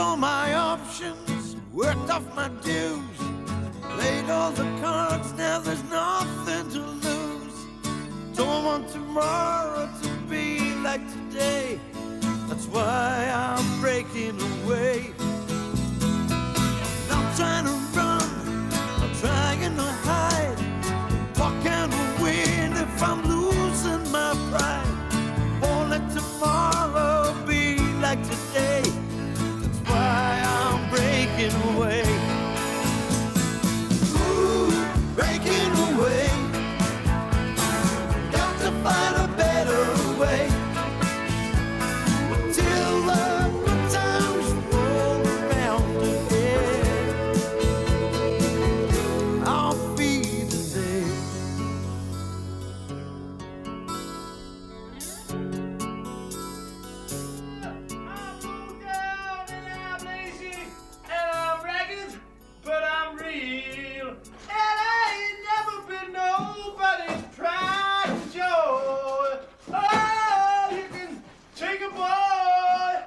all my options, worked off my dues, played all the cards, now there's nothing to lose. Don't want tomorrow to be like today, that's why I'm breaking away. I'm trying to run, I'm trying to hide. What can I win if I'm losing my pride? Won't let tomorrow be like today, that's why I'm breaking away. Ooh, breaking away. Got to find a better way. Till the good times roll around again, I'll be the day. But I'm real, and I ain't never been nobody's pride and joy. Oh, you can take a boy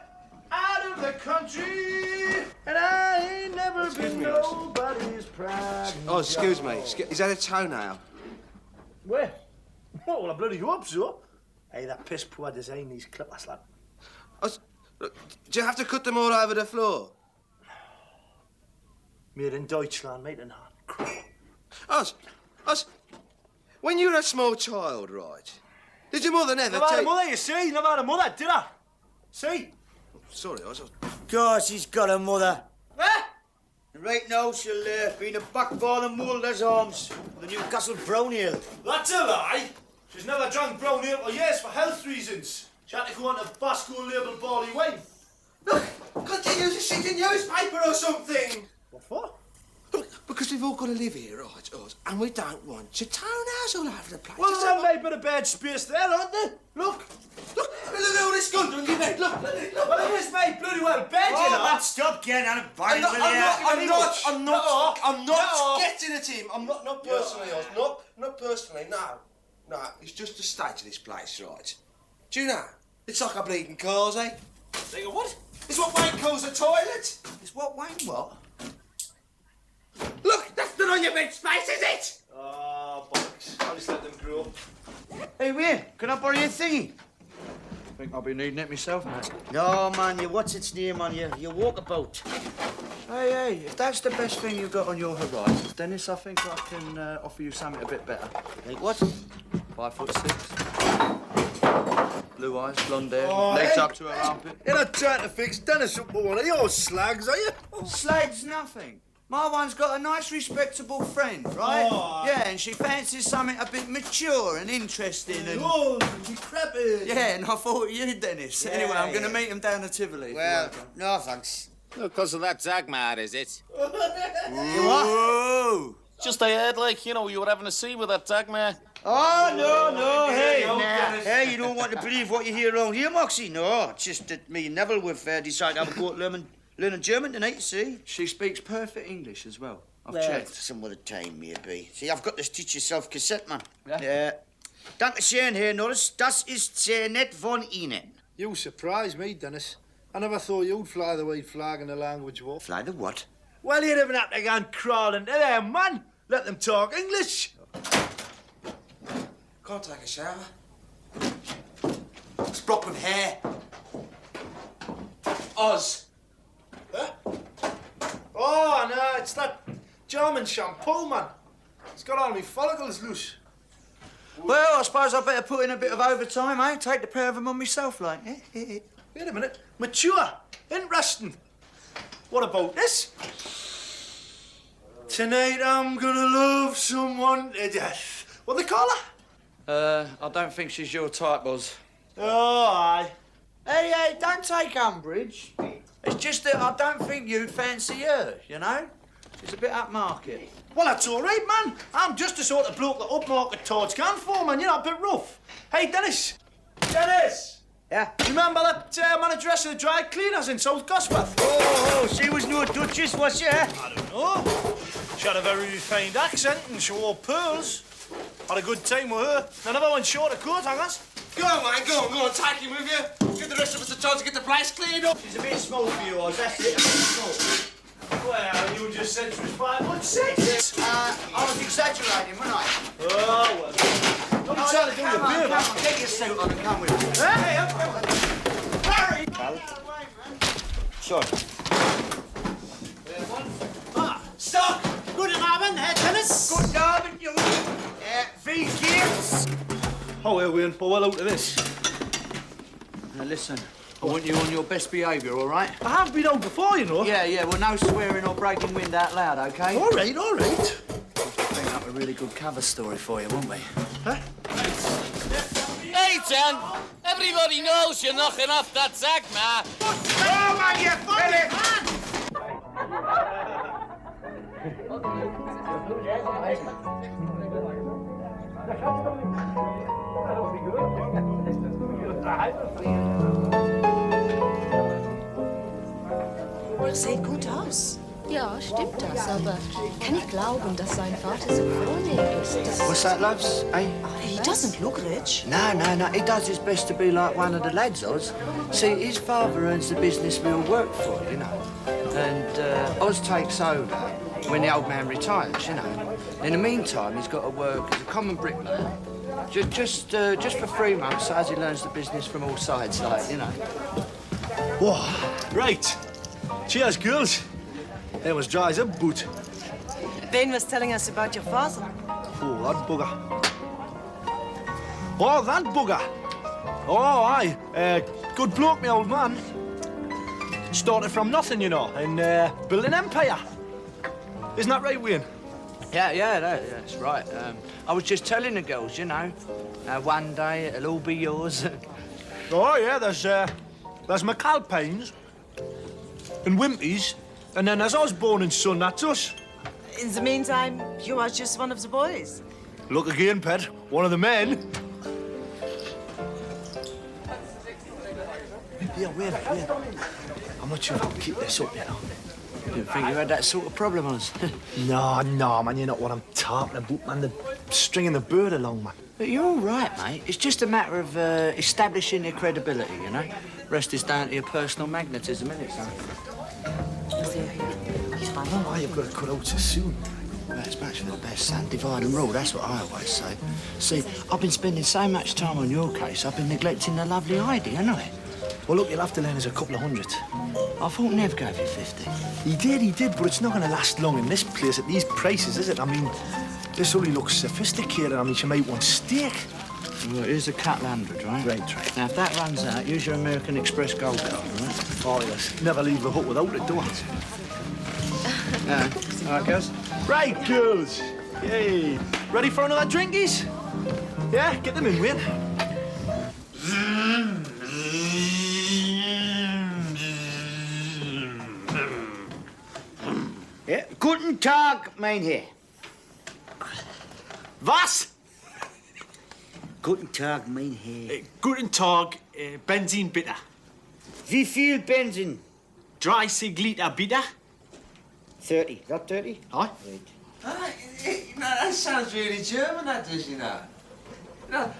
out of the country, and I ain't never been nobody's pride and Oh, excuse joy. me. Is that a toenail? Where? Oh, well, I bloody hope so. Hey, that piss poor design these clippers, lad. Look, do you have to cut them all over the floor? Made in Deutschland, mate, and Us, when you were a small child, right, did your mother never Never had a take... mother, you see? Never had a mother, did I? See? Sorry, Oz. Of course he's got a mother. Eh? And right now she'll be in the backbone of Mulder's arms, the Newcastle Brown Ale. That's a lie. She's never drunk brown ale for years for health reasons. She had to go on a Basco label barley wine. Look, can't you use a sheet of newspaper or something? What for? Look, because we've all got to live here, right, Oz, and we don't want your toenails all over the place. Well, Is there's that a bit of bed space there, aren't there? Look. Look at all this gun on your neck. Look. Well, it is made bloody well bed, you know. man, stop getting out of bite, will I'm not No. getting at him. I'm not personally, Oz. Not personally, no. No, it's just the state of this place, right? Do you know? It's like a bleeding cars, eh? Think of what? It's what Wayne calls a toilet. It's what, Wayne, what? Look, that's not on your bed space, is it? Oh, bollocks. I'll just let them grow up. Hey, Wayne, can I borrow your thingy? I think I'll be needing it myself, mate. No, man, what's its name on you? Your walkabout. Hey, if that's the best thing you've got on your horizons, Dennis, I think I can offer you something a bit better. Like what? 5'6". Blue eyes, blonde hair, legs up to her armpit. You're not trying to fix Dennis up with one of your slags, are you? Slag's nothing. My one's got a nice, respectable friend, right? Oh. Yeah, and she fancies something a bit mature and interesting and... Oh, decrepit. Yeah, and I thought you, Dennis. Anyway, I'm going to meet him down at Tivoli. Well, no thanks. Because of that Dagmar, is it? Whoa! Just I heard, like, you know, you were having a scene with that Dagmar. Oh, no, hey, Dennis. hey, you don't want to believe what you hear around here, Moxie? No, it's just that me and Neville we've decided to have a go at learning German tonight, you see? She speaks perfect English as well. I've Well, checked. some other time, maybe. See, I've got this teach yourself cassette, man. Yeah? Danke schön, Herr Norris. Das ist sehr nett von Ihnen. You surprise me, Dennis. I never thought you'd fly the white flag in the language war. Fly the what? Well, you never have to go and crawl into there, man. Let them talk English. Can't take a shower. It's blocked with hair. Oz. Huh? Oh, no, it's that German shampoo, man. It's got all my follicles loose. Well, I suppose I better put in a bit of overtime, eh? Take the pair of them on myself, like. Wait a minute. Mature. Interesting. What about this? Tonight I'm gonna love someone to death. What they call her? I don't think she's your type, Oz. Oh, aye. Hey, don't take umbrage. It's just that I don't think you'd fancy her, you know? She's a bit upmarket. Well, that's all right, man. I'm just the sort of bloke that upmarket toads can for, man. You know, a bit rough. Hey, Dennis. Dennis! Yeah? Remember that manageress of the dry cleaners in South Gosforth? Oh, she was no duchess, was she? I don't know. She had a very refined accent and she wore pearls. Had a good time with her. I never went short of coat hangers. Go on, man, go on, take him with you. Give the rest of us a chance to get the place cleared up. She's a bit small for you, Oz, that's it, a bit small. Well, you just said she was 5'6". I was exaggerating, wasn't I? Oh, well. Don't be trying to do your beard. Come on, get your suit on and come with me. Hey, Hurry! Sure. Stop! Good Abend, Herr Tennis. Good Abend, you. Wie geht's? Oh, well, we're well out of this. Now listen, I want you on your best behaviour, all right? I have been out before, you know. Yeah, well, no swearing or breaking wind out loud, OK? All right, all right. Bring up a really good cover story for you, won't we? Huh? Hey, Ten! Everybody knows you're knocking off that Zag, man. Oh, man, you Philip! Das sieht gut aus. Ja, stimmt das, aber kann ich glauben, dass sein Vater so vornehm ist. What's that, loves? Eh? He doesn't look rich. No. He does his best to be like one of the lads, Oz. See, his father earns the business we all work for, you know. And Oz takes over when the old man retires, you know. In the meantime, he's got to work as a common bricklayer. Just for 3 months, so as he learns the business from all sides, like, you know. Whoa, right. Cheers, girls. That was dry as a boot. Ben was telling us about your father. Oh, that bugger. Oh, that bugger. Oh, aye. Good bloke, my old man. Started from nothing, you know, and built an empire. Isn't that right, Wayne? Yeah, that's right. I was just telling the girls, you know, one day it'll all be yours. Oh, yeah, there's McAlpines and Wimpy's, and then there's Osborne and Son, that's us. In the meantime, you are just one of the boys. Look again, Pet, one of the men. Yeah, Wayne. I'm not sure if I can keep this up, you know. Didn't think you had that sort of problem, Oz. No, man, you're not what I'm talking about, man. The stringing the bird along, man. But you're all right, mate. It's just a matter of establishing your credibility, you know? Rest is down to your personal magnetism, isn't it, son? Oh, you've got to cut out so soon. That's much for the best, son. Divide and rule, that's what I always say. See, I've been spending so much time on your case, I've been neglecting the lovely Heidi, haven't I? Well, look, you'll have to lend us a couple of hundred. I thought Nev gave you 50. He did, but it's not going to last long in this place at these prices, is it? I mean, this only looks sophisticated. I mean, she might want steak. Well, here's a couple hundred, right? Right. Now, if that runs out, use your American Express gold card, all right? Oh, yes. Never leave the hut without it, do I? All right, girls? Right, girls. Hey, ready for another drinkies? Yeah, get them in, Wayne. Ja, guten Tag, mein Herr. Was? Guten Tag, mein Herr. Guten Tag, Benzin bitte. Wie viel Benzin? 30 Liter bitte. 30. Is that 30? Aye. That sounds really German, that does, you know. You know,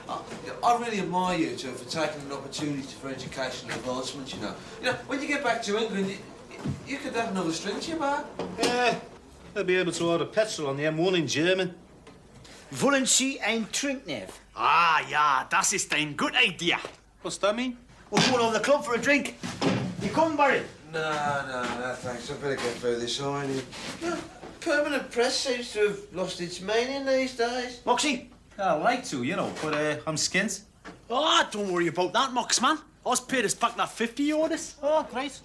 I really admire you two for taking an opportunity for educational advancement, you know. You know, when you get back to England, you could have another string to your bow. Yeah, they'll be able to order petrol on the M1 in German. Wollen Sie ein Trinknev? Ah, ja, das ist eine gute Idee. What's that mean? We're going over the club for a drink. You coming, Barry? No, thanks. I better get through this already. You know, permanent press seems to have lost its meaning these days. Moxie? I like to, you know, but I'm skint. Oh, don't worry about that, Mox, man. I was paid us back that 50 you owed us. Oh, great.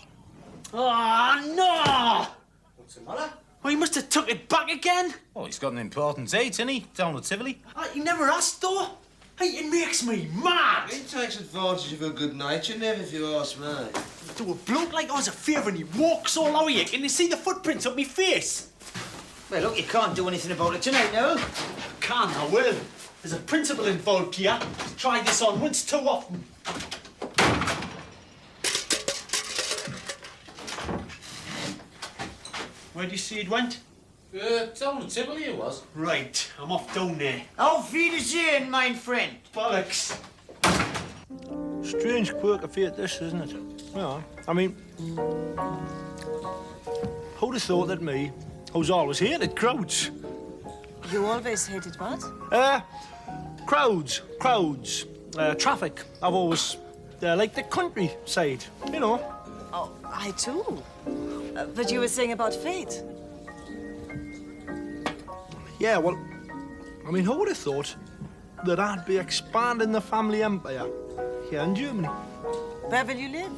Oh, no! What's the matter? Oh, he must have took it back again. Oh, he's got an important date, hasn't he? Down at Tivoli. He never asked, though. Hey, it makes me mad. He takes advantage of her good nature, never if you ask me. Do a bloke like us a favour and he walks all over you. Can you see the footprints of me face? Well, look, you can't do anything about it tonight, no? I will. There's a principle involved here. Try this on once too often. Where do you see it went? Down at Tivoli it was. Right, I'm off down there. Auf Wiedersehen, mein Friend. Bollocks. Strange quirk of fate, this, isn't it? Yeah. I mean, who'd have thought that me, who's always hated crowds? You always hated what? Crowds. Traffic. I've always liked the countryside, you know. Oh, I too. But you were saying about fate. Yeah, well, I mean, who would have thought that I'd be expanding the family empire here in Germany? Where will you live?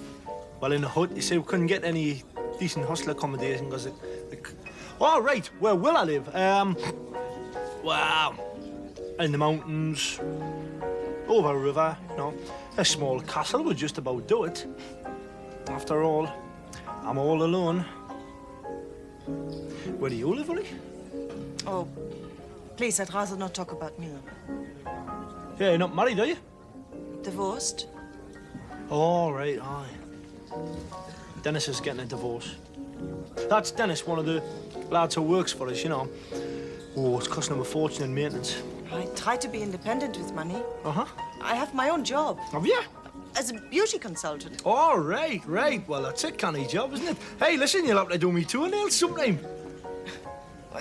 Well, in a hut. You see, we couldn't get any decent hostel accommodation because All right, where will I live? Well, in the mountains, over a river, you know. A small castle would just about do it. After all, I'm all alone. Where do you live, Ollie? Oh, please, I'd rather not talk about me. Yeah, you're not married, are you? Divorced? All right, aye. Dennis is getting a divorce. That's Dennis, one of the lads who works for us, you know. Oh, it's costing him a fortune in maintenance. I try to be independent with money. Uh-huh. I have my own job. Have you? As a beauty consultant. All right. Well, that's a canny job, isn't it? Hey, listen, you'll have to do me toenails sometime.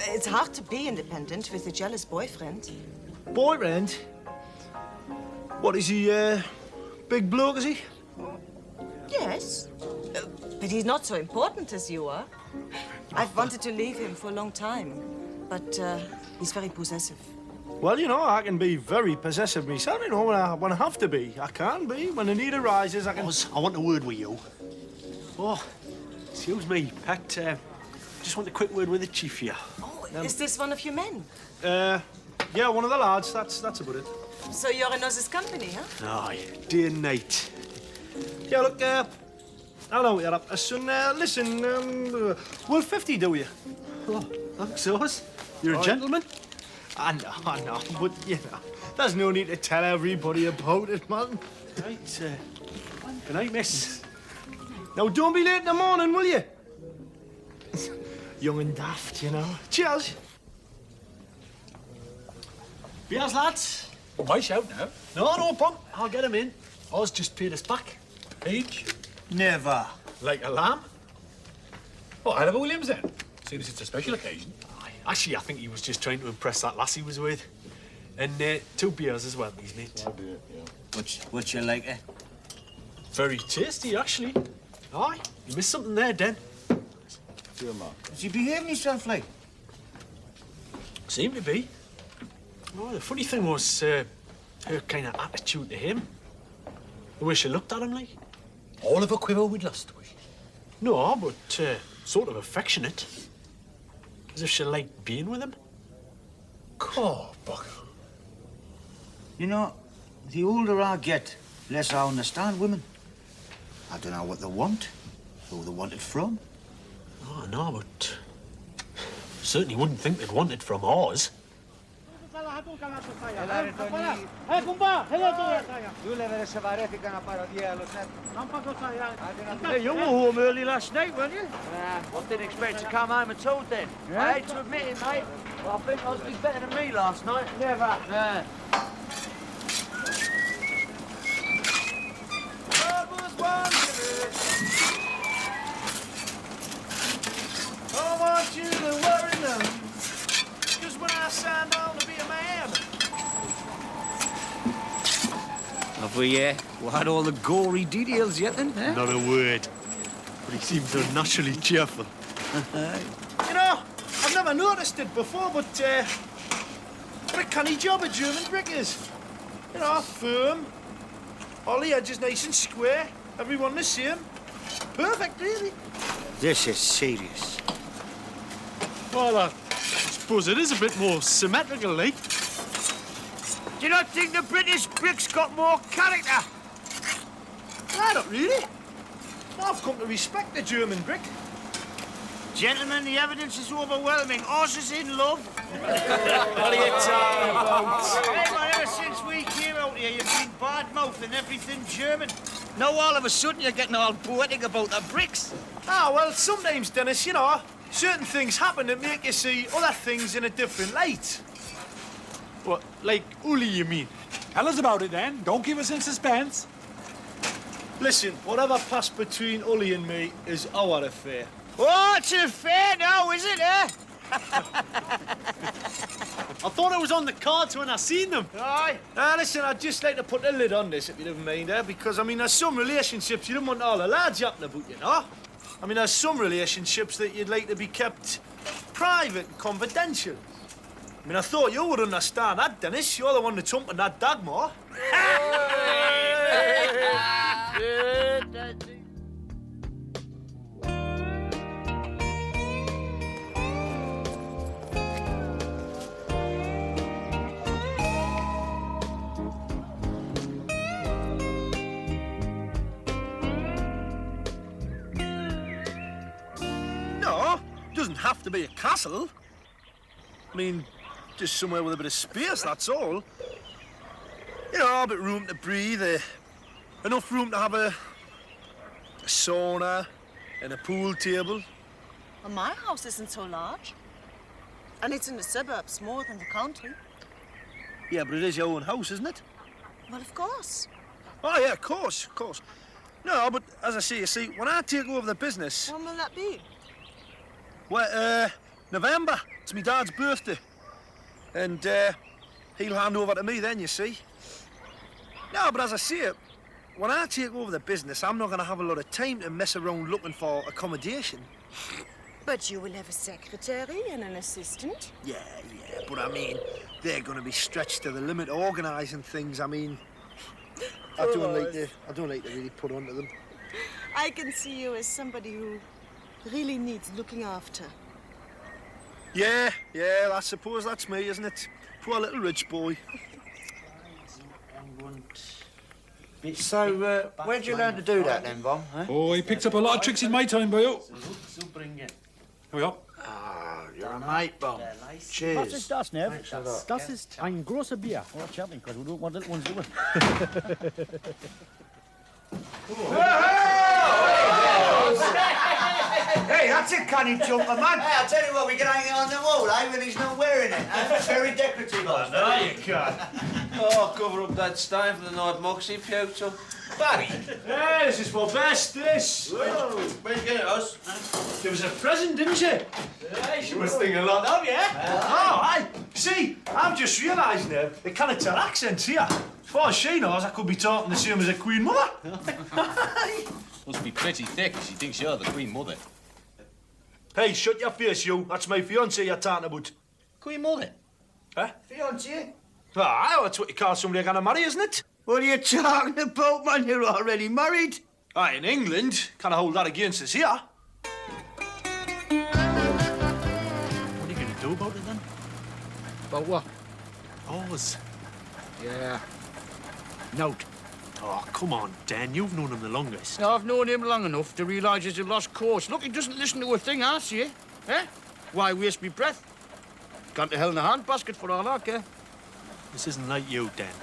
It's hard to be independent with a jealous boyfriend. Boyfriend? What, is he, big bloke, is he? Yes. But he's not so important as you are. I've wanted to leave him for a long time, but he's very possessive. Well, you know, I can be very possessive myself, you know, when I have to be. I can be. When the need arises, I can... Oz, I want a word with you. Oh, excuse me, Pat. Just want a quick word with the chief here. Oh, is this one of your men? Yeah, one of the lads. That's about it. So you're in Oz's company, huh? Aye, day and night. Yeah, look, I know what you're up to, son. Listen, will 50 do you? Oh, thanks, Oz. You're a gentleman. I know, but, you know, there's no need to tell everybody about it, man. Right, good night, miss. Now, don't be late in the morning, will you? Young and daft, you know. Cheers. Beers, lads. Well, my shout now. No problem. I'll get him in. Oz just paid us back. Page? Never. Like a lamb? Oh, I'll have a Williams then. Seeing as it's a special occasion. Actually, I think he was just trying to impress that lass he was with. And 2 beers as well, please, mate. I'll do it, yeah. What's your like, eh? Very tasty, actually. Aye, you missed something there, Den. Dear Mark. Is he behaving himself like? Seemed to be. Oh, the funny thing was her kind of attitude to him. The way she looked at him, like. All of a quiver with lust, was she? No, but sort of affectionate. As if she liked being with him. Caw, bucko. You know, the older I get, less I understand women. I don't know what they want, who they want it from. Oh, no, but certainly wouldn't think they'd want it from ours. Hey, you were home early last night, weren't you? I didn't expect to come home at all then. Yeah? I hate to admit it, mate. Well, I think Oz was better than me last night. Never. Yeah. I want you to worry none. Because when I signed on to be a man. Have we had all the gory details yet then, eh? Not a word. But he seems unnaturally cheerful. You know, I've never noticed it before, but what a canny job a German brick is. You know, firm. All the edges nice and square. Everyone the same. Perfect, really. This is serious. Well, I suppose it is a bit more symmetrical, like. Do you not think the British brick's got more character? I don't really. I've come to respect the German brick. Gentlemen, the evidence is overwhelming. Oz is in love. What are you talking about? Hey, man, ever since we came out here, you've been bad-mouthing everything German. Now all of a sudden you're getting all poetic about the bricks. Ah, well, sometimes, Dennis, you know, certain things happen that make you see other things in a different light. What, like Uli, you mean? Tell us about it then. Don't keep us in suspense. Listen, whatever passed between Ully and me is our affair. Oh, it's an affair now, is it, eh? I thought it was on the cards when I seen them. Aye. Listen, I'd just like to put a lid on this, if you don't mind, because, I mean, there's some relationships you don't want all the lads yapping about, you know? I mean, there's some relationships that you'd like to be kept private and confidential. I mean, I thought you would understand that, Dennis. You're the one that's humping that Dagmar. No, it doesn't have to be a castle. I mean, just somewhere with a bit of space, that's all. You know, a bit of room to breathe, enough room to have a sauna and a pool table. Well, my house isn't so large. And it's in the suburbs more than the country. Yeah, but it is your own house, isn't it? Well, of course. Oh, yeah, of course, of course. No, but as I say, you see, when I take over the business... When will that be? Well, November. It's my dad's birthday. And, he'll hand over to me then, you see. No, but as I say, when I take over the business, I'm not going to have a lot of time to mess around looking for accommodation. But you will have a secretary and an assistant. Yeah, but I mean, they're going to be stretched to the limit organising things. I mean, I don't like to really put onto them. I can see you as somebody who really needs looking after. Yeah, I suppose that's me, isn't it? Poor little rich boy. So, where'd you learn to do that then, Vom? Huh? Oh, he picked up a lot of tricks in my time, boyo. Here we are. Ah, you're a mate, Vom. Cheers. Was ist das, Nev? Das ist ein großer Bier. Watch out, because we don't want little ones doing. Hey, that's a canny jumper, man. Hey, I'll tell you what, we can hang it on the wall, eh, when he's not wearing it. Very decorative. Oh, no, you can't. Oh, cover up that stain for the night moxie future. Barry. Hey, this is for best, this. Where'd you get it, us? It was a present, didn't she? Hey, she must think a lot of you. Oh, aye. See, I'm just realising now, they can't tell accents here. As far as she knows, I could be talking the same as a Queen Mother. Must be pretty thick if she thinks you're the Queen Mother. Hey, shut your face, you. That's my fiancée you're talking about. Queen Mother? Huh? Fiancée? Ah, that's what you call somebody you're going to marry, isn't it? What are you talking about, man? You're already married. Aye, in England. Can't hold that against us here. What are you going to do about it then? About what? Ours. Yeah. Note. Oh, come on, Dan. You've known him the longest. Now, I've known him long enough to realise he's a lost cause. Look, he doesn't listen to a thing I say. Eh? Why waste me breath? Gone to hell in a handbasket for all I care. This isn't like you, Dan.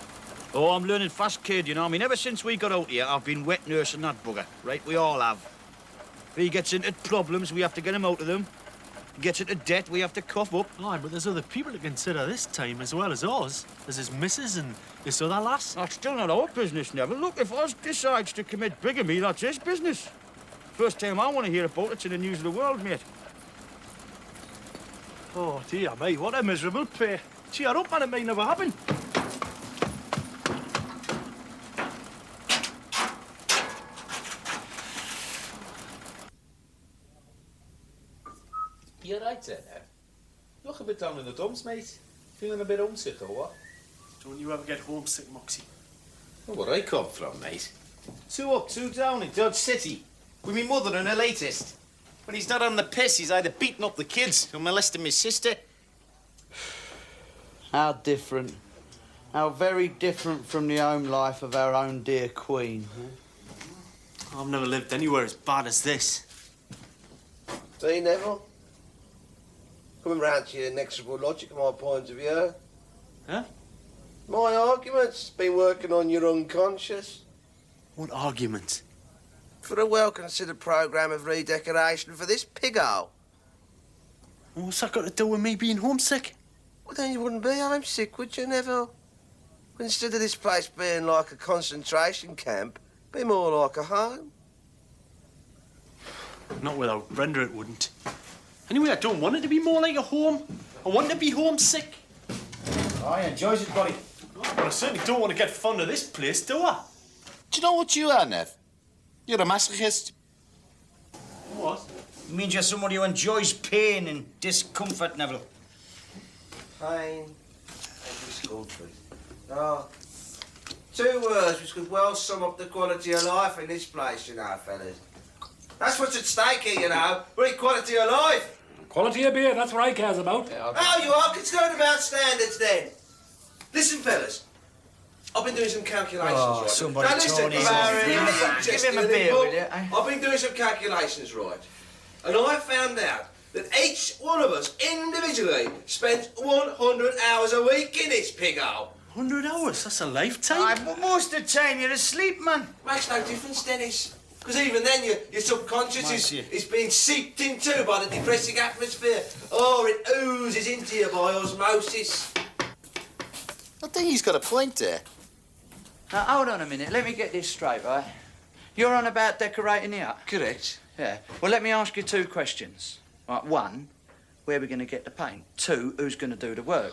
Oh, I'm learning fast, kid, you know. I mean, ever since we got out here, I've been wet nursing that bugger, right? We all have. If he gets into problems, we have to get him out of them. He gets into debt, we have to cough up. Aye, but there's other people to consider this time as well as ours. There's his missus and this other lass. That's still not our business, Neville. Look, if Oz decides to commit bigamy, that's his business. First time I want to hear about it's in the news of the world, mate. Oh, dear me, what a miserable pair. Cheer up, man, it may never happen. You're right there, Nev. Look a bit down in the dumps, mate. Feeling a bit homesick or what? Don't you ever get homesick, Moxie? Well, where I come from, mate. 2 up, 2 down in Dodge City. With me mother and her latest. When he's not on the piss, he's either beating up the kids or molesting my sister. How different. How very different from the home life of our own dear Queen. Huh? I've never lived anywhere as bad as this. See, Neville? Coming round to your inexorable logic of my point of view. Huh? My argument's been working on your unconscious. What argument? For a well-considered programme of redecoration for this pig-hole. What's that got to do with me being homesick? Well, then you wouldn't be homesick, would you, Neville? Instead of this place being like a concentration camp, Be more like a home. Not without Brenda, it wouldn't. Anyway, I don't want it to be more like a home. I want it to be homesick. I enjoys it, buddy. But I certainly don't want to get fond of this place, do I? Do you know what you are, Nev? You're a masochist. What? It means you're somebody who enjoys pain and discomfort, Neville. Pain and discomfort. Oh. 2 words which could well sum up the quality of life in this place, you know, fellas. That's what's at stake here, you know. We're quality of life. Quality of beer, that's what I cares about. Oh, you are concerned about standards, then? Listen, fellas. I've been doing some calculations, right? Somebody now, listen, told him. Give him a beer, will you? I've been doing some calculations, right? And I found out that each one of us individually spends 100 hours a week in this pig hole. 100 hours? That's a lifetime. But most of the time you're asleep, man. Makes no difference, Dennis. Because even then, your subconscious is being seeped into by the depressing atmosphere. Oh, it oozes into you by osmosis. I think he's got a point there. Now, hold on a minute. Let me get this straight, right? You're on about decorating the hut? Correct. Yeah. Well, let me ask you 2 questions. Right, 1, where are we going to get the paint? 2, who's going to do the work?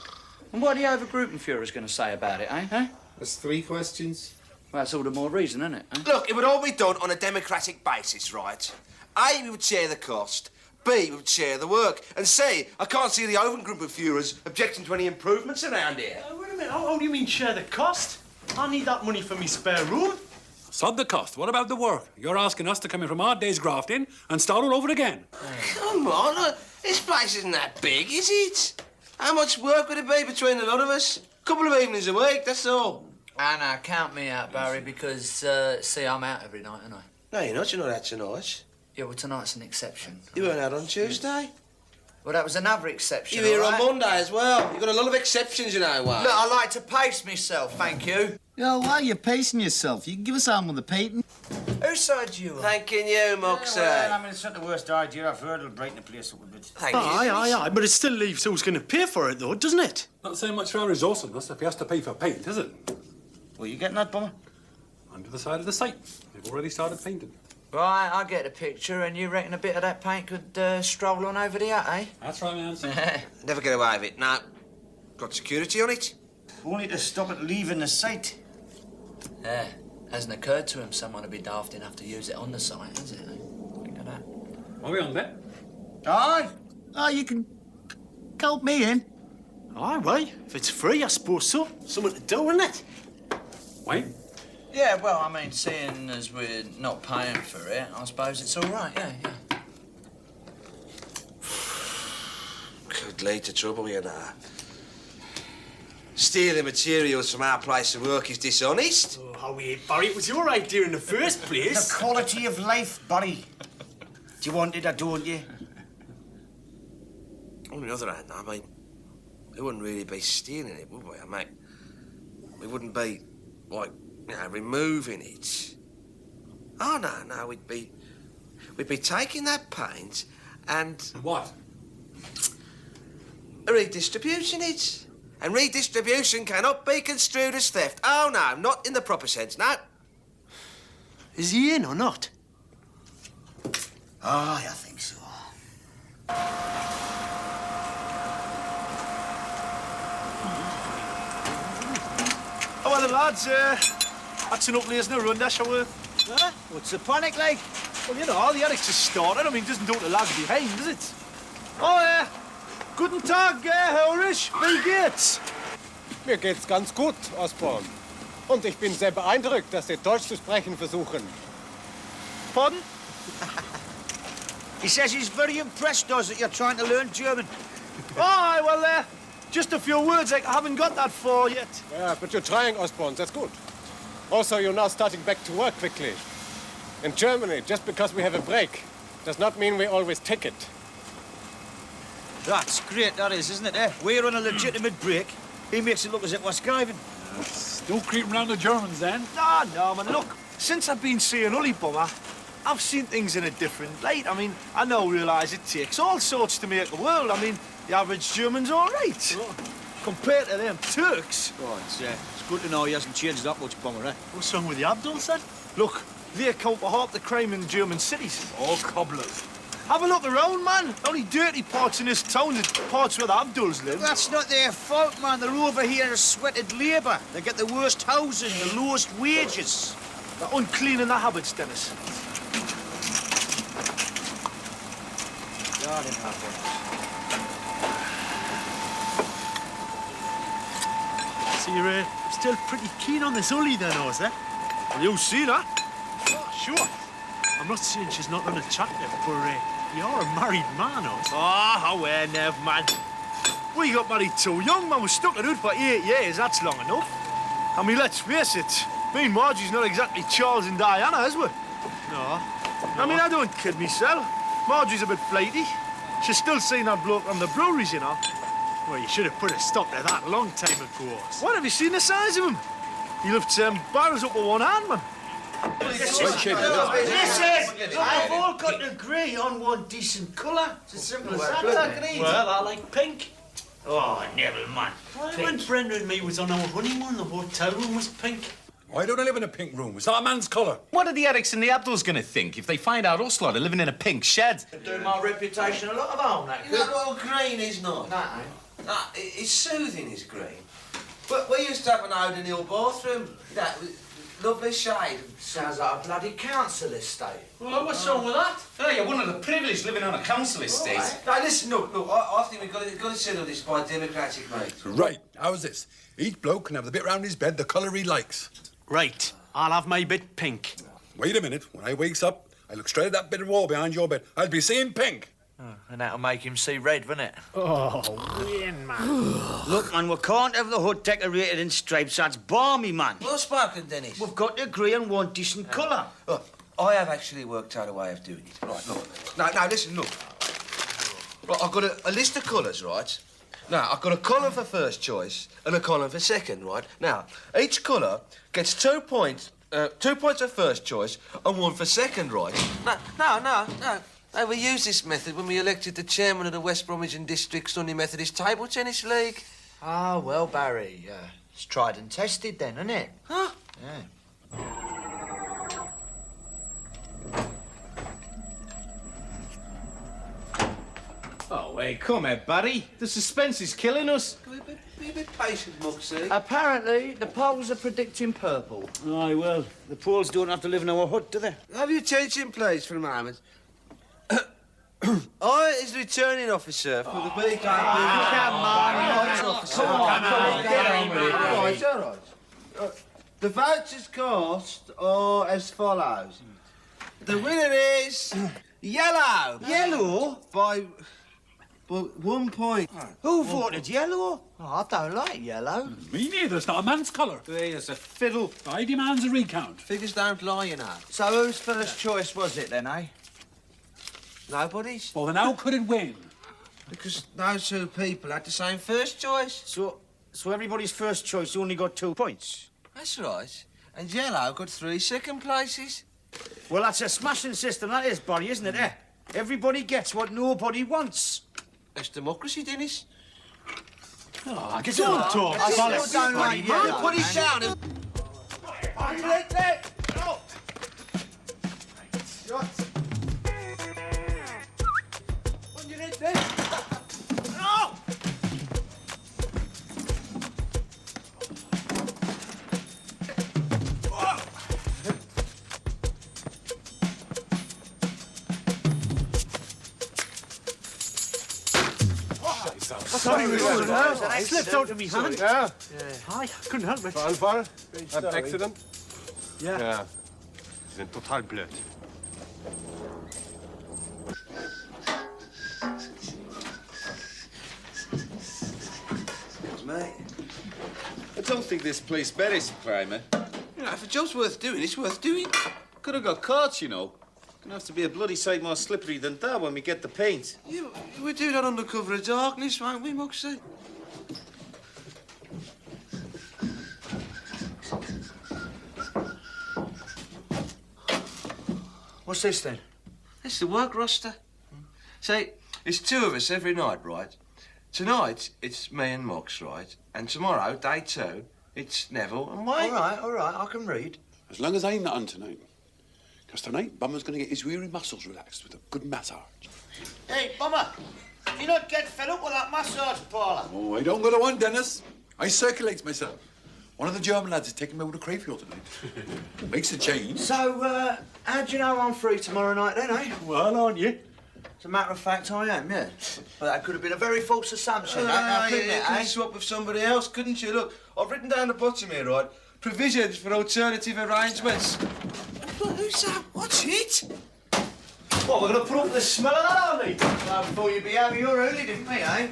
And what are the Overgruppenführers going to say about it, eh? That's 3 questions. Well, that's all the more reason, isn't it? Look, it would all be done on a democratic basis, right? A, we would share the cost. B, we would share the work. And C, I can't see the Overgruppenführers objecting to any improvements around here. Wait a minute, how do you mean share the cost? I need that money for me spare room. Sod the cost. What about the work? You're asking us to come in from our day's grafting and start all over again. Come on, this place isn't that big, is it? How much work would it be between the lot of us? A couple of evenings a week, that's all. Anna, count me out, Barry, because, see, I'm out every night, aren't I? No, you're not. You're not out tonight. Yeah, well, tonight's an exception. You weren't out on Tuesday. Well, that was another exception. You were here all on right? Monday as well. You've got a lot of exceptions, you know, Wayne. Look, I like to pace myself, thank you. Yo, why are you pacing yourself? You can give us on with the painting. Whose side you on? Thanking you, Moxie. Well, I mean, it's not the worst idea I've heard. It'll brighten the place up a bit. Thank you. Aye. But it still leaves who's going to pay for it, though, doesn't it? Not so much for our resourcefulness if he has to pay for paint, is it? Well, you getting that, Bummer? Under the side of the site. They've already started painting. Right, I get the picture, and you reckon a bit of that paint could stroll on over the hut, eh? That's right, man. Never get away with it. No. Got security on it? Only to stop it leaving the site. Yeah, hasn't occurred to him someone would be daft enough to use it on the site, has it? Think of that. Are we on there? Aye. Oh, you can count me in. Aye, well, if it's free, I suppose so. Something to do, isn't it? Wayne? Yeah, well, I mean, seeing as we're not paying for it, I suppose it's all right, yeah. Could lead to trouble, you know. Stealing materials from our place of work is dishonest. Oh, Howie, Barry, it was your idea in the first place. The quality of life, Barry. Do you want it or don't you? On the other hand, I mean, we wouldn't really be stealing it, would we? I mean, we wouldn't be, like, you know, removing it. Oh, no, we'd be taking that paint and... What? Redistributing it. And redistribution cannot be construed as theft. Oh, no, not in the proper sense, no. Is he in or not? Aye, I think so. Oh, well, the lads, acting up lays in a run dash, shall we? Huh? What's the panic like? Well, you know, the Alex has started. I mean, doesn't do the lag behind, does it? Oh, guten Tag, Herr Ulrich. Wie geht's? Mir geht's ganz gut, Osborne. Und ich bin sehr beeindruckt, dass Sie Deutsch zu sprechen versuchen. Pardon? He says he's very impressed, does, that you're trying to learn German. Aye, well, just a few words. I haven't got that far yet. Yeah, but you're trying, Osborne. That's good. Also, you're now starting back to work quickly. In Germany, just because we have a break does not mean we always take it. That's great, that is, isn't it, eh? We're on a legitimate break. He makes it look as if we're skiving. Still creeping around the Germans, then? No, man, look, since I've been seeing Ully Bummer, I've seen things in a different light. I mean, I now realise it takes all sorts to make a world. I mean, the average German's all right. Oh, compared to them Turks. Oh, it's good to know he hasn't changed that much, Bomber, eh? What's wrong with the Abduls, then? Look, they account for half the crime in German cities. All cobblers. Have a look around, man. Only dirty parts in this town are parts where the Abduls live. That's not their fault, man. They're over here as sweated labour. They get the worst housing, the lowest wages. They're unclean in their habits, Dennis. Garden habits. So you're still pretty keen on this Ully, then, Oz, eh? Well, you'll see that. Oh, sure. I'm not saying she's not unattractive, but you're a married man, Oz. Oh, aware, Nev, man. We got married too young, man. We stuck it out for 8 years. That's long enough. I mean, let's face it. Me and Margie's not exactly Charles and Diana, is we? No. I mean, I don't kid myself. Margie's a bit flighty. She's still seeing that bloke on the breweries, you know. Well, you should have put a stop to that a long time ago. What, have you seen the size of him? He lifts barrels up with one hand, man. Listen, I've all got to agree on one decent colour. It's as simple as that, agreed. Well, I like pink. Oh, never, man. When Brenda and me was on our honeymoon, the hotel room was pink. Why don't I live in a pink room? Is that a man's colour? What are the Erics and the Abduls going to think if they find out us lot are living in a pink shed? It'd do my reputation a lot of harm, that could. That little green is not. No. No, it's soothing, is green. But we used to have an Oden Hill bathroom. That lovely shade. Sounds like a bloody council estate. Well, what's wrong with that? Oh, you're one of the privileged living on a council estate. Right. Now, listen, look, I think we've got to settle this by democratic means. Right, how's this? Each bloke can have the bit round his bed the colour he likes. Right, I'll have my bit pink. Wait a minute. When I wakes up, I look straight at that bit of wall behind your bed. I'll be seeing pink. Oh, and that'll make him see red, won't it? Oh, win, man. Look, man, we can't have the hood decorated in stripes. That's balmy, man. Well spoken, Dennis. We've got to agree on one decent colour. Look, I have actually worked out a way of doing it. Right, look. Now, listen, look. Right, I've got a list of colours, right? Now, I've got a column for first choice and a column for second, right? Now, each colour gets 2 points. 2 points for first choice and 1 for second, right? No. Hey, we used this method when we elected the chairman of the West Bromwich and District Sunday Methodist Table Tennis League. Ah, well, Barry, it's tried and tested then, isn't it? Huh? Yeah. Oh, hey, come here, Barry. The suspense is killing us. Be a bit patient, Muxie. Apparently, the polls are predicting purple. Aye, well, the Poles don't have to live in our hut, do they? Have your attention, please, for a moment. I is the returning officer for the BK. Come on, get on with it. All right. The votes cast are as follows. The winner is yellow. Yellow? By 1 point. Who voted yellow? Oh, I don't like yellow. Me neither. It's not a man's colour. Hey, it's a fiddle. I demand a recount. Figures don't lie, you know. So whose first choice was it then, eh? Nobody's. Well, then how could it win? Because those two people had the same first choice. So everybody's first choice only got 2 points? That's right. And yellow got 3 second places. Well, that's a smashing system, that is, Barry, isn't it, eh? Everybody gets what nobody wants. That's democracy, Dennis. Oh, don't talk. I still don't like yellow. Put it down. Sorry, I slipped out of me hand. Yeah. I couldn't help it. Unfall? An accident? Yeah. Ja. Sie sind total blöd. Mate. I don't think this place merits a crime, eh? You know, if a job's worth doing, it's worth doing. Could have got caught, you know. Gonna have to be a bloody sight more slippery than that when we get the paint. Yeah, we do that under cover of darkness, won't we, Moxie? What's this then? It's the work roster. See, it's 2 of us every night, right? Tonight, it's me and Mux, right? And tomorrow, day 2, it's Neville and Wayne. All right, I can read. As long as I'm not on tonight. Because tonight, Bomber's going to get his weary muscles relaxed with a good massage. Hey, Bomber, do you not get fed up with that massage parlour? Oh, I don't go to one, Dennis. I circulate myself. One of the German lads is taking me over to Crayfield tonight. Makes a change. So, how do you know I'm free tomorrow night then, eh? Well, aren't you? As a matter of fact, I am, yeah. But that could have been a very false assumption, that, You couldn't it, could eh? swap with somebody else, couldn't you? Look, I've written down the bottom here, right? Provisions for alternative arrangements. Look, who's that? What's it? What, we're going to put up with the smell of that, aren't we? Well, before you behave, you're early, didn't we, eh?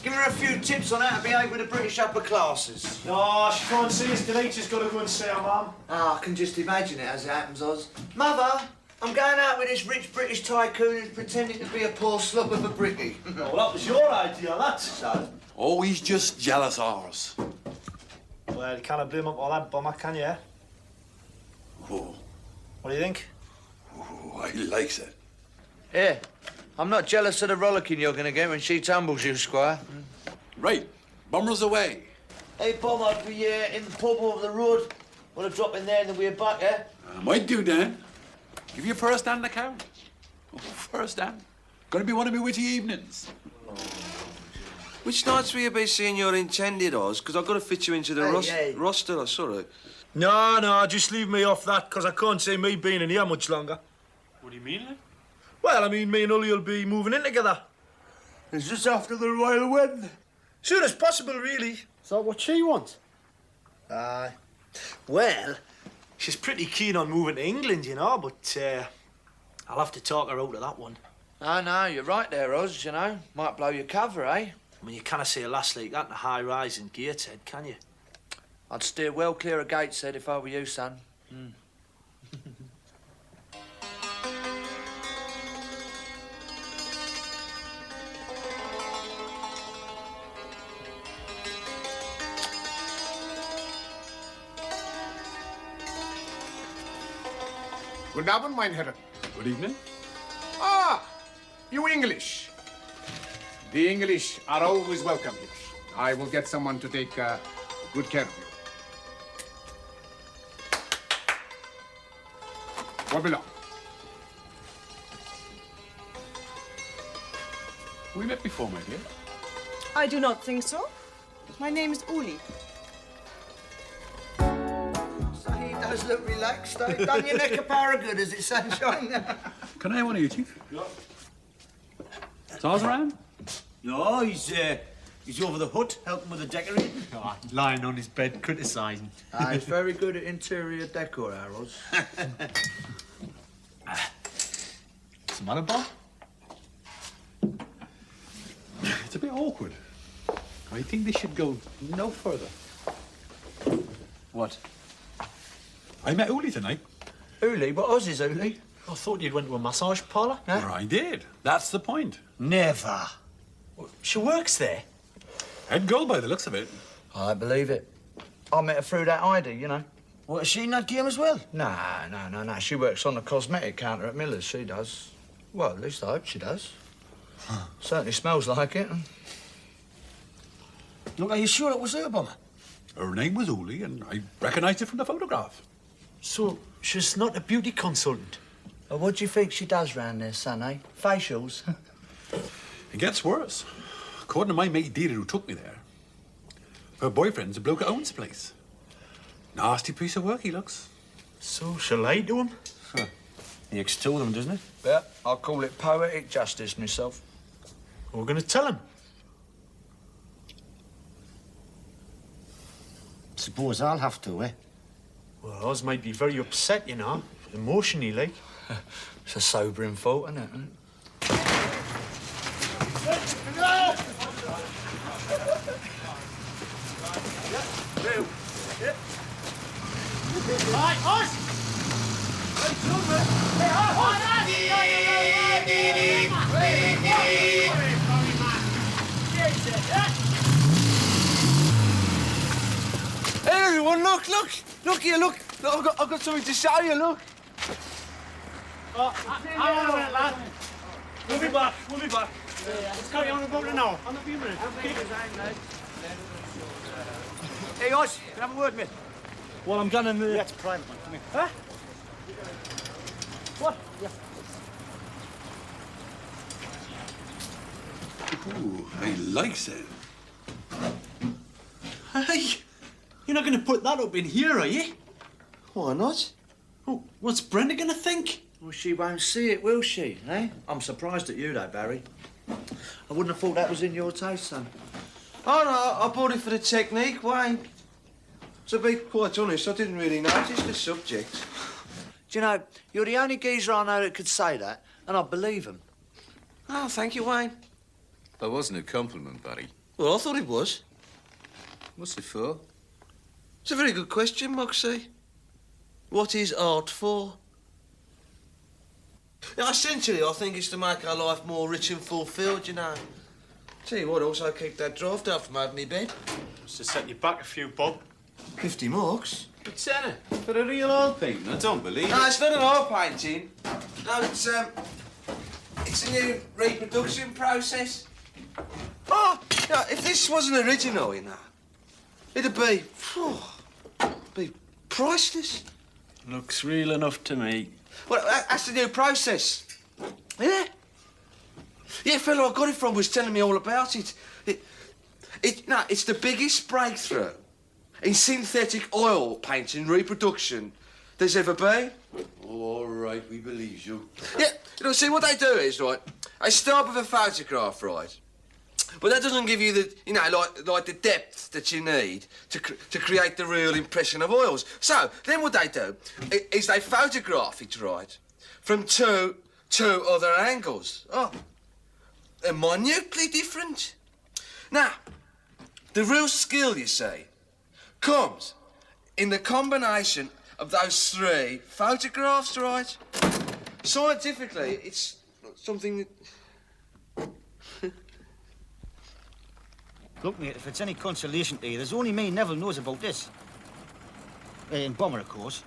Give her a few tips on how to behave with the British upper classes. No, she can't see us tonight. She's got to go and see her mum. Ah, I can just imagine it as it happens, Oz. Mother, I'm going out with this rich British tycoon who's pretending to be a poor slop of a brickie. Well, that was your idea, that. So? Oh, he's just jealous ours. Well, you can't blame him for that, Bomber, can you? Oh, What do you think? oh, I likes it. Yeah, I'm not jealous of the rollicking you're going to get when she tumbles you, Squire. Right, Bomber's away. Hey, Bomber, I'll be in the pub over the road. Want to drop in there and then we're back, eh? I might do, Dan. Give you a first-hand account. Oh, first-hand. Gonna be one of my witty evenings. Which nights will you be seeing your intended, Oz? Because I've got to fit you into the roster, I saw it. No, just leave me off that, because I can't see me being in here much longer. What do you mean, lad? Well, I mean, me and Ully will be moving in together. It's just after the royal wedding. Soon as possible, really. Is that what she wants? Aye. Well, she's pretty keen on moving to England, you know, but I'll have to talk her out of that one. Oh, no, you're right there, Oz, you know. Might blow your cover, eh? I mean, you can't see a lass like that in a high-rise in Gateshead, can you? I'd steer well clear of Gateshead if I were you, son. Good Abend, mein Herr. Good evening. Ah, you English. The English are always welcome here. I will get someone to take good care of you. Where belong? We met before, my dear. I do not think so. My name is Uli. So he does look relaxed, though. Done your neck a power of good, is it, sunshine? Can I have one of you, Chief? Is Oz around? No, he's over the hut, helping with the decorating. Oh, lying on his bed, criticising. He's very good at interior decor, Harold. What's the matter, Bob? It's a bit awkward. I think they should go no further. What? I met Uli tonight. Uli? What Oz is Uli? I thought you'd went to a massage parlour. Or I did. That's the point. Never. She works there. Head girl by the looks of it. I believe it. I met her through that ID, you know. What, is she in that game as well? No. She works on the cosmetic counter at Miller's, she does. Well, at least I hope she does. Certainly smells like it. Look, are you sure it was her, Bomber? Her name was Uli, and I recognised it from the photograph. So, she's not a beauty consultant? Well, what do you think she does round there, son, eh? Facials? It gets worse. According to my mate Dita, who took me there, her boyfriend's a bloke who owns the place. Nasty piece of work he looks. So, she lied to him? Huh. He extolled them, doesn't he? Yeah, I'll call it poetic justice myself. We're going to tell him. Suppose I'll have to, eh? Well, Oz might be very upset, you know. Emotionally, like. It's a sobering thought, isn't it? Hey, everyone, look here, look. I've got something to show you, look. Hang on a minute, lad. We'll be back. Let's carry on about an hour. On a few minutes. Hey, Oz, can I have a word, mate? Well, I'm gonna... Yeah, it's private, man. Come here. Huh? What? Yeah. Ooh, I like that. Hey, you're not going to put that up in here, are you? Why not? Oh, what's Brenda going to think? Well, she won't see it, will she, eh? I'm surprised at you, though, Barry. I wouldn't have thought that was in your taste, son. Oh, no, I bought it for the technique, Wayne. To be quite honest, I didn't really notice the subject. Do you know, you're the only geezer I know that could say that, and I believe him. Oh, thank you, Wayne. That wasn't a compliment, Barry. Well, I thought it was. What's it for? It's a very good question, Moxie. What is art for? Yeah, essentially, I think it's to make our life more rich and fulfilled, you know. Tell you what, also keep that draft out from over my bed. Just to set you back a few, Bob. 50 marks? It's for a real old painting. I don't believe No, it. it's not an oil painting. No, it's a new reproduction process. Oh, yeah, if this wasn't original, you know, it'd be priceless. Looks real enough to me. Well, that's the new process. Yeah. Yeah, fellow I got it from was telling me all about it. It's the biggest breakthrough in synthetic oil painting reproduction there's ever been. All right, we believe you. Yeah, you know, see, what they do is, right, they start with a photograph, right? But that doesn't give you the, you know, like the depth that you need to create the real impression of oils. So, then what they do is they photograph it, right, from two other angles. Oh, they're minutely different. Now, the real skill, you see, comes in the combination of those three photographs, right? Scientifically, it's something that... Look, mate, if it's any consolation to you, there's only me and Neville knows about this. And Bomber, of course.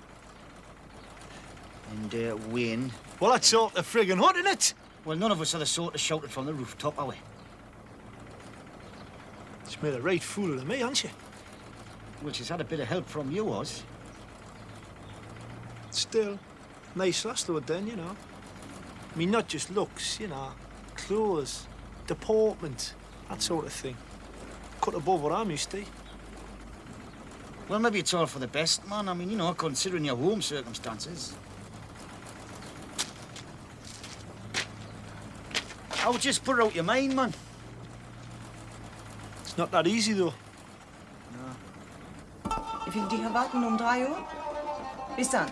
And, Wayne. Well, that's sort of friggin' hot, isn't it? Well, none of us are the sort to shout it from the rooftop, are we? She's made a right fool of me, hasn't she? Well, she's had a bit of help from you, Oz. Still, nice lass though, then, you know. I mean, not just looks, you know, clothes, deportment, that sort of thing. Cut above what I'm used to. Well, maybe it's all for the best, man. I mean, you know, considering your home circumstances. I would just put it out your mind, man. It's not that easy, though. Ich will dich erwarten 3 Uhr. Bis dann.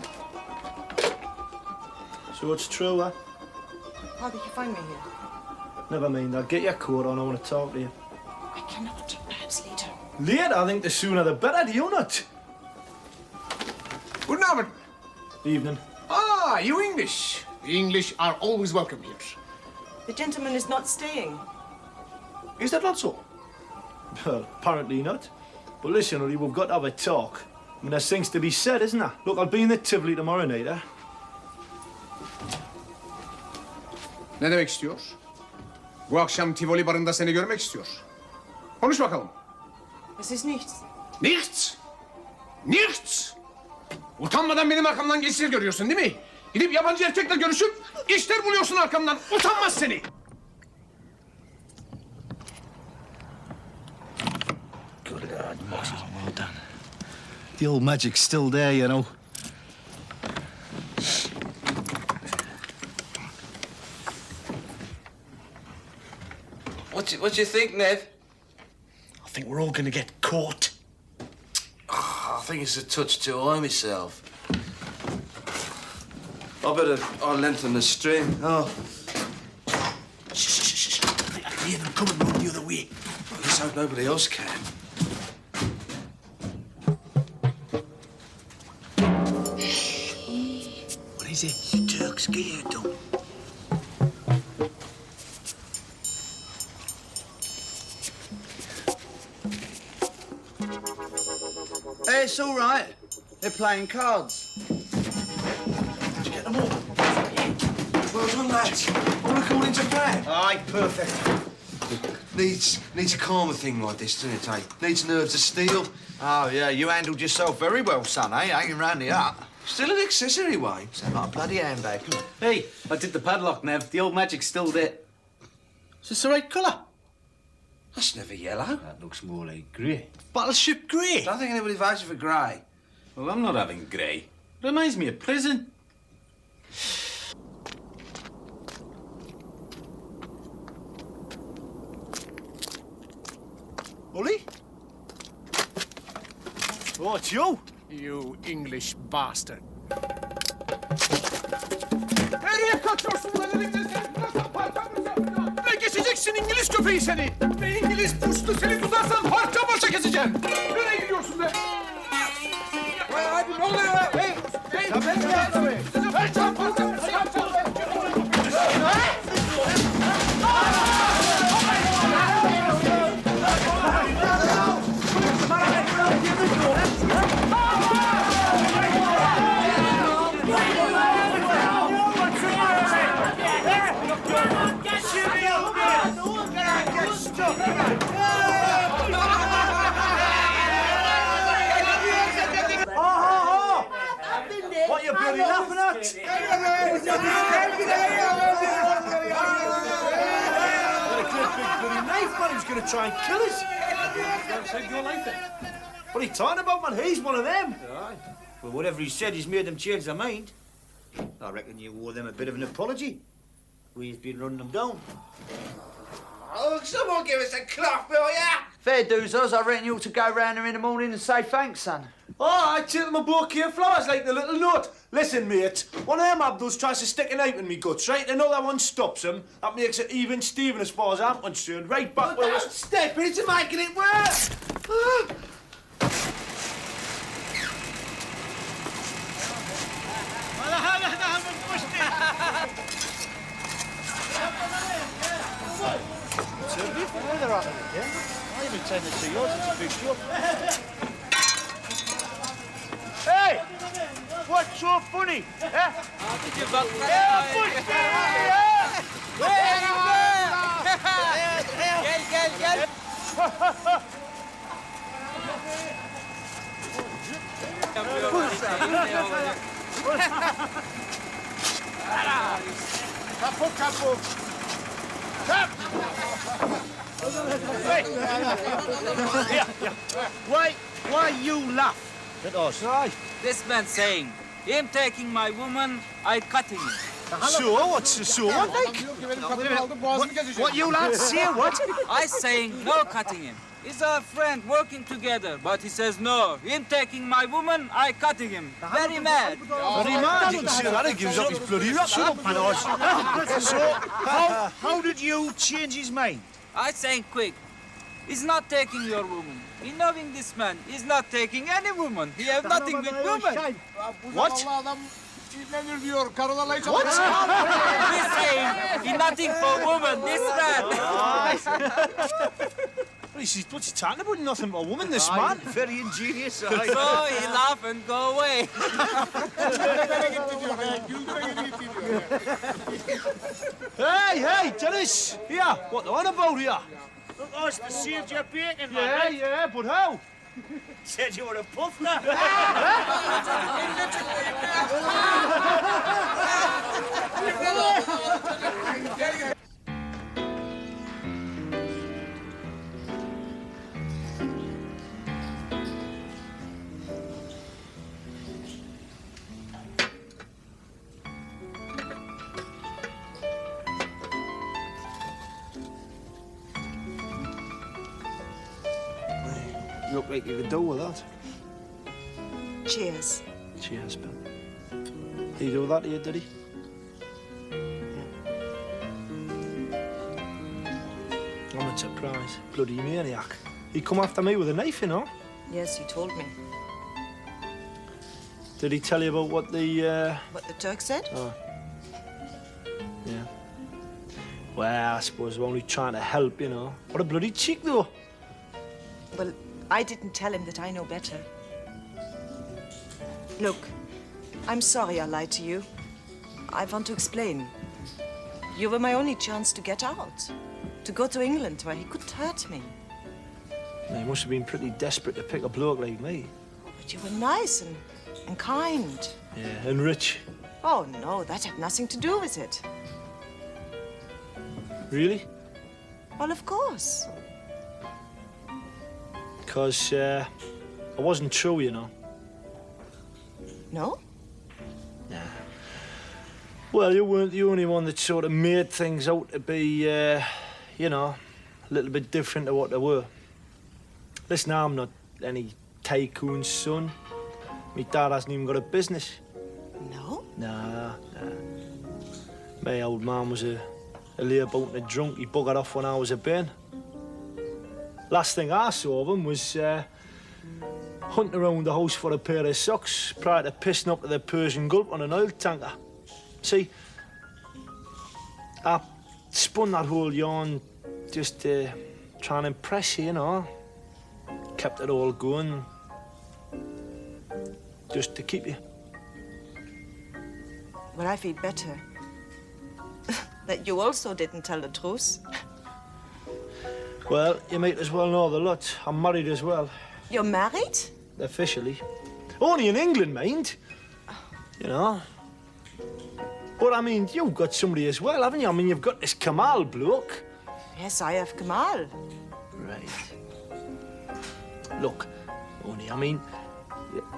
So it's true, huh? How did you find me here? Never mind, I'll get your coat on, I want to talk to you. I cannot. Perhaps later. Later, I think the sooner the better, do you not? Guten Abend. Evening. Ah, you English. The English are always welcome here. The gentleman is not staying. Is that not so? Well, apparently not. But listen, Ollie, we've got to have a talk. I mean, there's things to be said, isn't there? Look, I'll be in the Tivoli tomorrow night, eh? Ne demek istiyor? Bu akşam Tivoli barında seni görmek istiyor. Konuş bakalım. Es ist nichts. Nichts! Nichts! Utanmadan benim arkamdan geçişler görüyorsun değil mi? Gidip yabancı erkekle görüşüp işler buluyorsun arkamdan. Utanmaz seni! Good God, Moxie. Well done. The old magic's still there, you know. What do you think, Nev? I think we're all gonna get caught. Oh, I think it's a touch too high myself. I'll lengthen the string. Oh. Shh. I can hear them coming round the other way. Let's hope nobody else can. What is it? Turk's scared, don't. Hey, it's all right. They're playing cards. Did you get them all? Well done, Matt, all according to plan. Aye, perfect. Needs a calmer thing like this, doesn't it, eh? Needs nerves of steel. Oh, yeah, you handled yourself very well, son, eh? Hanging round the hut. Still an accessory, Wayne. Sound like a bloody handbag. Hey, I did the padlock, Nev. The old magic's still there. Is this the right colour? That's never yellow. That looks more like grey. Battleship grey. I don't think anybody voted for grey. Well, I'm not having grey. Reminds me of prison. Ollie? Oh, it's you. You English bastard. Nereye kaçıyorsun lan elimden? Ne geçeceksin İngiliz köpeği seni? Ne İngiliz puştu seni tutarsan parça parça keseceğim. Nereye gidiyorsun be? Hadi ne oluyor ya? Hey! Hey! Hey! Çarpın! What you bloody laughing at? What a great big bloody knife, man. He was going to try and kill us. Save your life then. What are you talking about, man? He's one of them. Aye. Well, whatever he said, he's made them change their mind. I reckon you owe them a bit of an apology. We've been running them down. Oh, someone give us a cloth, will ya? Fair dues, Oz. I reckon you ought to go round there in the morning and say thanks, son. Oh, I take them a bouquet of flowers like the little note. Listen, mate, one of them Abduls tries to stick a knife in me guts, right? Another one stops him. That makes it even Steven as far as I'm concerned. Right back where Don't step into making it worse. They're out of it, yeah? I even tend to see yours. It's a big job. Hey! What's so funny? Eh? Capo. Why you laugh at us? This man saying, him taking my woman, I cutting him. So, what's so what, like? What you lads say, what? I saying, no cutting him. He's a friend working together, but he says no. Him taking my woman, I cutting him. Very mad. Very mad? You can see that he gives up his bloody rap. Shut up, man, Oz. So, how did you change his mind? I saying quick. He's not taking your woman. He knowing this man. He's not taking any woman. He have nothing with woman. What? What? He's saying he nothing for woman. This man. What's he talking about? Nothing but a woman, this man. Very ingenious. So he laugh and go away. Hey, Dennis! Here, what the on about here? Look, Oz, they saved your bacon, man. Yeah, yeah, but how? Said you were a puff, You look like you could do with that. Cheers. Cheers, Bill. He do that to you, did he? I'm not surprised. Bloody maniac. He come after me with a knife, you know? Yes, he told me. Did he tell you about what the, What the Turk said? Oh. Yeah. Well, I suppose we're only trying to help, you know. What a bloody cheek, though. Well, I didn't tell him that I know better. Look, I'm sorry I lied to you. I want to explain. You were my only chance to get out. To go to England where he couldn't hurt me. You must have been pretty desperate to pick a bloke like me. But you were nice and kind. Yeah, and rich. Oh, no, that had nothing to do with it. Really? Well, of course. Because I wasn't true, you know. No? Nah. Well, you weren't the only one that sort of made things out to be, you know, a little bit different to what they were. Listen, I'm not any tycoon's son. My dad hasn't even got a business. No? Nah. My old man was a laybout and a drunk. He buggered off when I was a bairn. Last thing I saw of him was hunting around the house for a pair of socks prior to pissing up to the Persian Gulf on an oil tanker. See, I spun that whole yarn just to try and impress you, you know. Kept it all going just to keep you. Well, I feel better that you also didn't tell the truth. Well, you might as well know the lot. I'm married as well. You're married? Officially. Only in England, mind. You know. But, I mean, you've got somebody as well, haven't you? I mean, you've got this Kamal bloke. Yes, I have Kamal. Right. Look, Oni, I mean,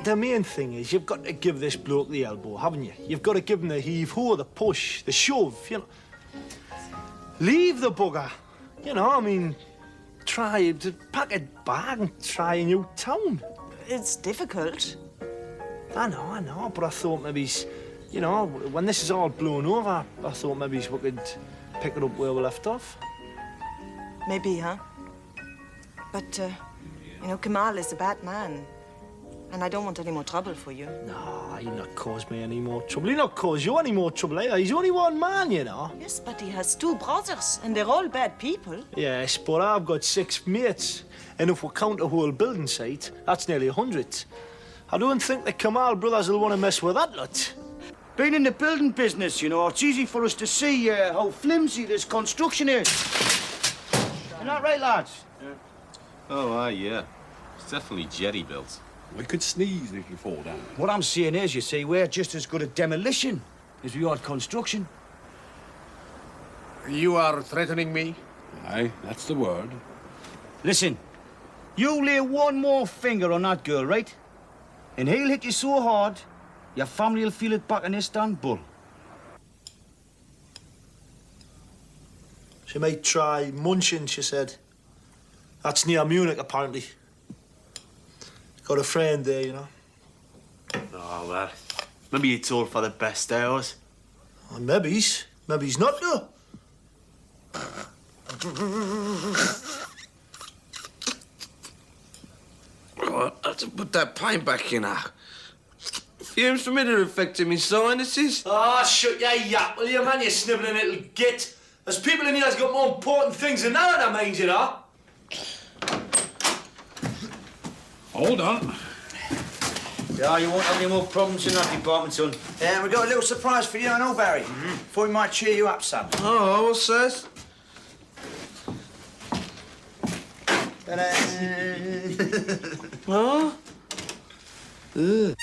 the main thing is you've got to give this bloke the elbow, haven't you? You've got to give him the heave-ho, the push, the shove, you know. Leave the bugger. You know, I mean, try to pack a bag and try a new town. It's difficult. I know, but I thought maybe, you know, when this is all blown over, I thought maybe we could pick it up where we left off. Maybe, huh? But, you know, Kamal is a bad man. And I don't want any more trouble for you. No, he'll not cause me any more trouble. He'll not cause you any more trouble either. He's only one man, you know. Yes, but he has 2 brothers, and they're all bad people. Yes, but I've got 6 mates. And if we count the whole building site, that's nearly 100. I don't think the Kamal brothers will want to mess with that lot. Being in the building business, you know, it's easy for us to see how flimsy this construction is. Isn't that right, lads? Yeah. Oh, yeah. It's definitely jetty built. We could sneeze and it'll fall down. What I'm saying is, you see, we're just as good at demolition as we are at construction. You are threatening me? Aye, that's the word. Listen, you lay one more finger on that girl, right? And he'll hit you so hard, your family will feel it back in Istanbul. She might try Munchen, she said. That's near Munich, apparently. Got a friend there, you know. Oh, well, maybe it's all for the best, ours. Well, maybe's not, though. Oh, I have to put that paint back in her. Fumes from it are affecting me sinuses. Ah, shut your yap, will you, man, you snivelling little git. There's people in here that's got more important things than that on their minds, you know. Hold on. Yeah, you won't have any more problems in that department, son. Yeah, we've got a little surprise for you and all, Barry. Thought we might cheer you up some. Oh, what's that? Ta-da! Oh? Ugh.